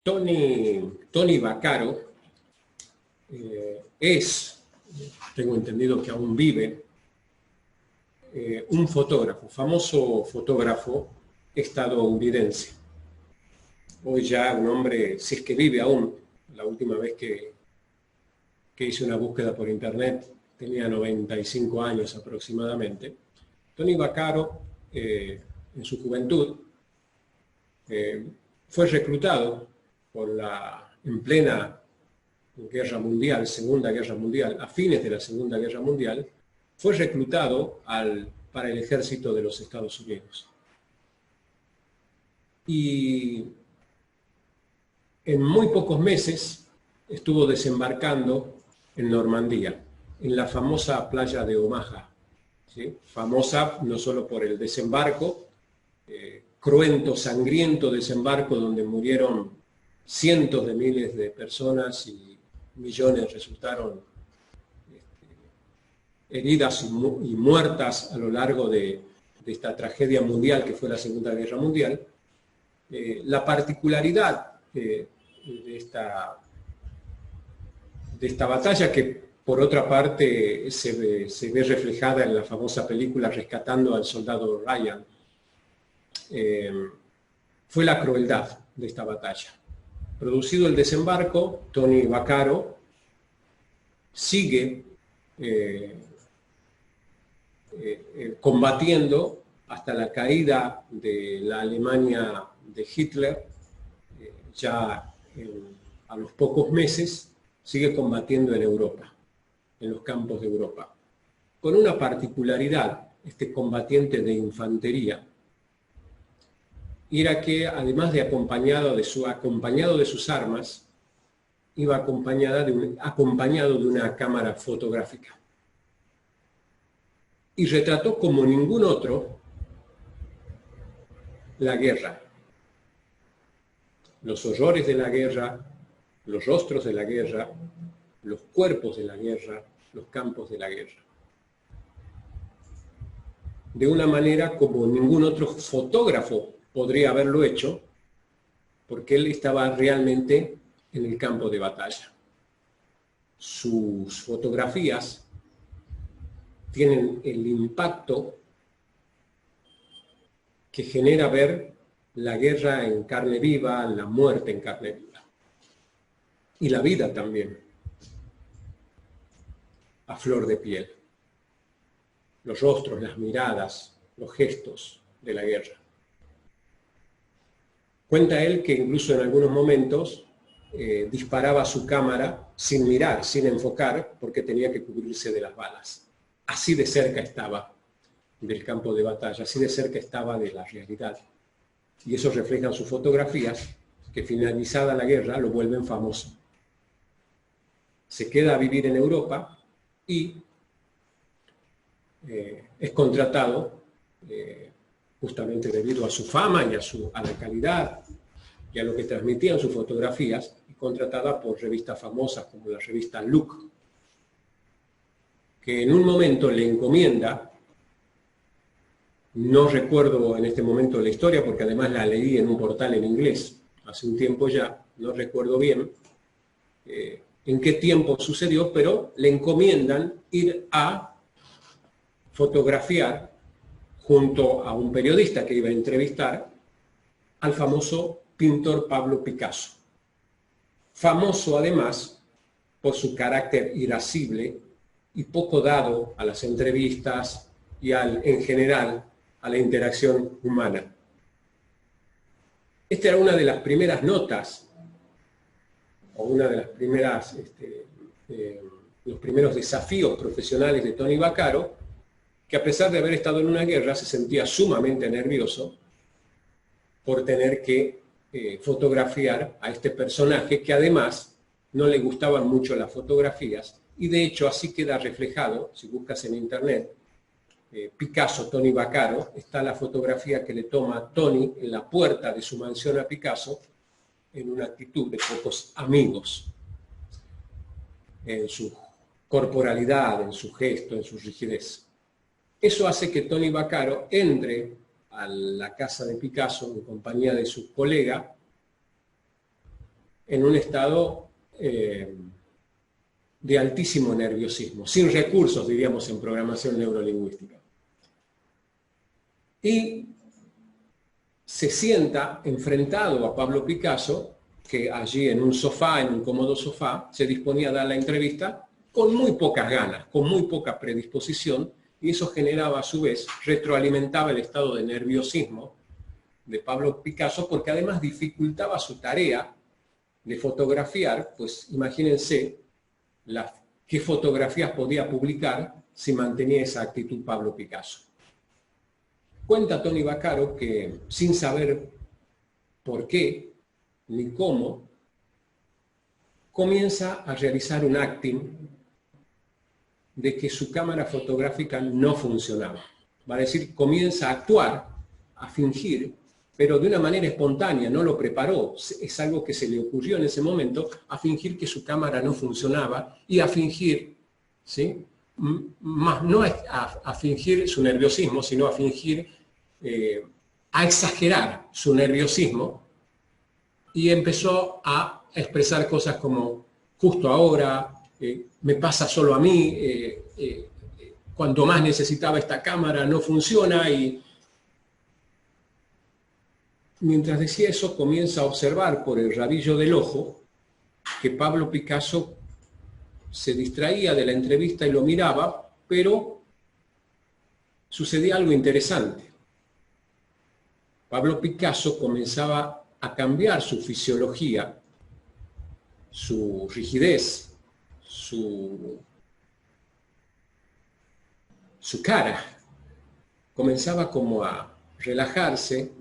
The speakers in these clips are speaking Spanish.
Tony Vaccaro tengo entendido que aún vive, un fotógrafo, famoso fotógrafo estadounidense. Hoy ya un hombre, si es que vive aún, la última vez que hice una búsqueda por internet tenía 95 años aproximadamente. Tony Vaccaro, en su juventud, fue reclutado en plena Guerra Mundial, Segunda Guerra Mundial, a fines de la Segunda Guerra Mundial, fue reclutado para el ejército de los Estados Unidos. Y en muy pocos meses estuvo desembarcando en Normandía, en la famosa playa de Omaha, ¿sí? Famosa no solo por el desembarco, cruento, sangriento desembarco donde murieron cientos de miles de personas y millones resultaron heridas y muertas a lo largo de esta tragedia mundial que fue la Segunda Guerra Mundial. La particularidad de esta batalla, que por otra parte se ve reflejada en la famosa película Rescatando al Soldado Ryan, fue la crueldad de esta batalla. Producido el desembarco, Tony Vaccaro sigue combatiendo hasta la caída de la Alemania de Hitler. A los pocos meses sigue combatiendo en Europa, en los campos de Europa, con una particularidad, este combatiente de infantería, era que además de acompañado de sus armas, iba acompañado de una cámara fotográfica. Y retrató como ningún otro la guerra, los horrores de la guerra, los rostros de la guerra, los cuerpos de la guerra, los campos de la guerra. De una manera como ningún otro fotógrafo podría haberlo hecho, porque él estaba realmente en el campo de batalla. Sus fotografías tienen el impacto que genera ver la guerra en carne viva, la muerte en carne viva. Y la vida también, a flor de piel. Los rostros, las miradas, los gestos de la guerra. Cuenta él que incluso en algunos momentos disparaba su cámara sin mirar, sin enfocar, porque tenía que cubrirse de las balas. Así de cerca estaba del campo de batalla, así de cerca estaba de la realidad. Y eso reflejan sus fotografías, que finalizada la guerra lo vuelven famoso. Se queda a vivir en Europa y es contratado justamente debido a su fama y a la calidad y a lo que transmitían sus fotografías, y contratada por revistas famosas como la revista Look, que en un momento le encomienda, no recuerdo en este momento la historia porque además la leí en un portal en inglés hace un tiempo ya, no recuerdo bien en qué tiempo sucedió, pero le encomiendan ir a fotografiar junto a un periodista que iba a entrevistar al famoso pintor Pablo Picasso. Famoso además por su carácter irascible y poco dado a las entrevistas y en general a la interacción humana. Esta era una de las primeras notas, o una de las primeras, los primeros desafíos profesionales de Tony Vaccaro, que a pesar de haber estado en una guerra se sentía sumamente nervioso por tener que fotografiar a este personaje que además no le gustaban mucho las fotografías, y de hecho así queda reflejado, si buscas en internet, Picasso, Tony Vaccaro, está la fotografía que le toma Tony en la puerta de su mansión a Picasso, en una actitud de pocos amigos, en su corporalidad, en su gesto, en su rigidez. Eso hace que Tony Vaccaro entre a la casa de Picasso en compañía de su colega en un estado de altísimo nerviosismo, sin recursos, diríamos, en programación neurolingüística. Y se sienta enfrentado a Pablo Picasso, que allí en un sofá, en un cómodo sofá, se disponía a dar la entrevista con muy pocas ganas, con muy poca predisposición, y eso generaba a su vez, retroalimentaba el estado de nerviosismo de Pablo Picasso, porque además dificultaba su tarea de fotografiar, pues imagínense qué fotografías podía publicar si mantenía esa actitud Pablo Picasso. Cuenta Tony Vaccaro que, sin saber por qué ni cómo, comienza a realizar un acting de que su cámara fotográfica no funcionaba. Va a decir, comienza a actuar, a fingir, pero de una manera espontánea, no lo preparó, es algo que se le ocurrió en ese momento, a fingir que su cámara no funcionaba y a fingir, ¿sí? Más no a fingir su nerviosismo, sino a fingir, a exagerar su nerviosismo, y empezó a expresar cosas como, justo ahora, me pasa solo a mí, cuanto más necesitaba esta cámara no funciona, y mientras decía eso comienza a observar por el rabillo del ojo que Pablo Picasso se distraía de la entrevista y lo miraba, pero sucedía algo interesante. Pablo Picasso comenzaba a cambiar su fisiología, su rigidez, su cara. Comenzaba como a relajarse,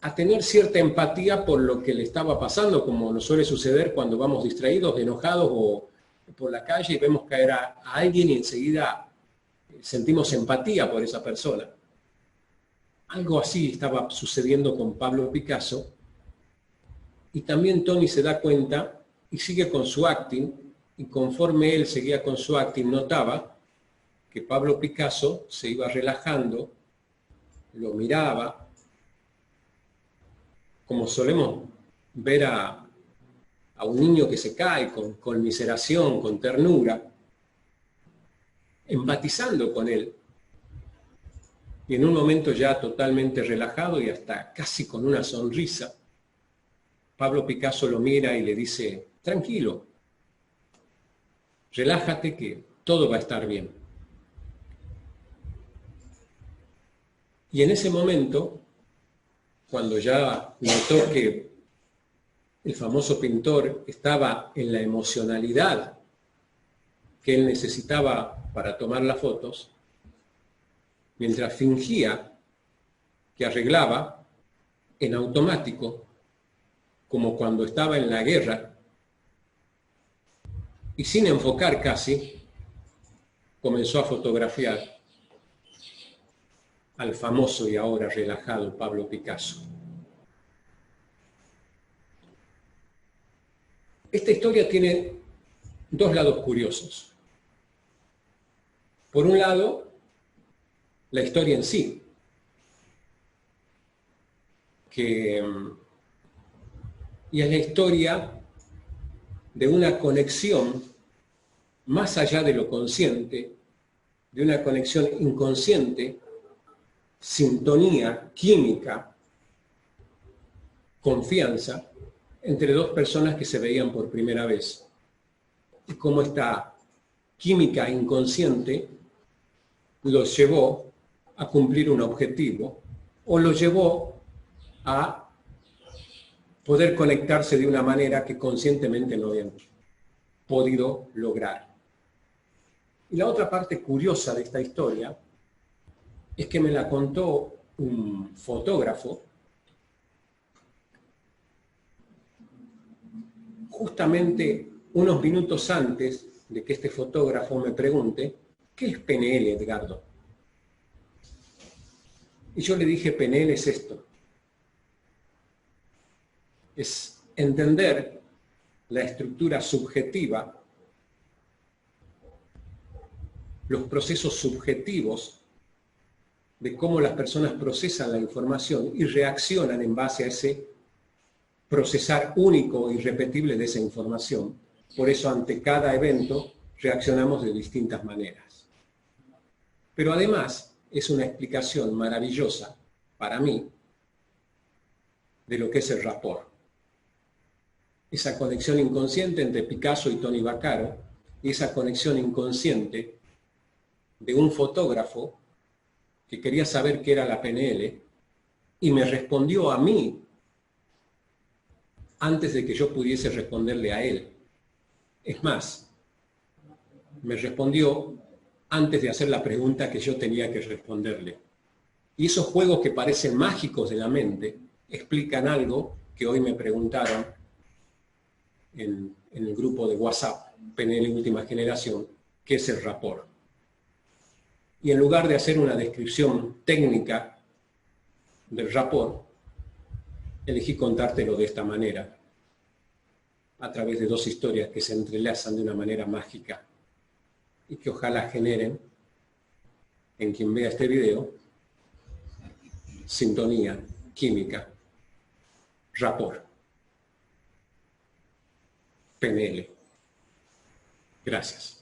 a tener cierta empatía por lo que le estaba pasando, como nos suele suceder cuando vamos distraídos, enojados o por la calle y vemos caer a alguien y enseguida sentimos empatía por esa persona. Algo así estaba sucediendo con Pablo Picasso, y también Tony se da cuenta y sigue con su acting, y conforme él seguía con su acting notaba que Pablo Picasso se iba relajando, lo miraba, como solemos ver a un niño que se cae con conmiseración, con ternura, empatizando con él. Y en un momento ya totalmente relajado y hasta casi con una sonrisa, Pablo Picasso lo mira y le dice, tranquilo, relájate que todo va a estar bien. Y en ese momento, cuando ya notó que el famoso pintor estaba en la emocionalidad que él necesitaba para tomar las fotos, mientras fingía que arreglaba, en automático, como cuando estaba en la guerra, y sin enfocar casi, comenzó a fotografiar al famoso y ahora relajado Pablo Picasso. Esta historia tiene dos lados curiosos. Por un lado, la historia en sí, y es la historia de una conexión más allá de lo consciente, de una conexión inconsciente, sintonía, química, confianza, entre dos personas que se veían por primera vez. Y cómo esta química inconsciente los llevó a cumplir un objetivo, o los llevó a poder conectarse de una manera que conscientemente no habían podido lograr. Y la otra parte curiosa de esta historia es que me la contó un fotógrafo justamente unos minutos antes de que este fotógrafo me pregunte, ¿qué es PNL, Edgardo? Y yo le dije, PNL es esto. Es entender la estructura subjetiva, los procesos subjetivos de cómo las personas procesan la información y reaccionan en base a ese procesar único e irrepetible de esa información. Por eso ante cada evento reaccionamos de distintas maneras. Pero además es una explicación maravillosa para mí de lo que es el rapport. Esa conexión inconsciente entre Picasso y Tony Vaccaro, y esa conexión inconsciente de un fotógrafo que quería saber qué era la PNL y me respondió a mí antes de que yo pudiese responderle a él. Es más, me respondió antes de hacer la pregunta que yo tenía que responderle. Y esos juegos que parecen mágicos de la mente explican algo que hoy me preguntaron en el grupo de WhatsApp, PNL Última Generación, que es el rapport. Y en lugar de hacer una descripción técnica del rapport, elegí contártelo de esta manera, a través de dos historias que se entrelazan de una manera mágica y que ojalá generen en quien vea este video sintonía, química, rapport, PNL. Gracias.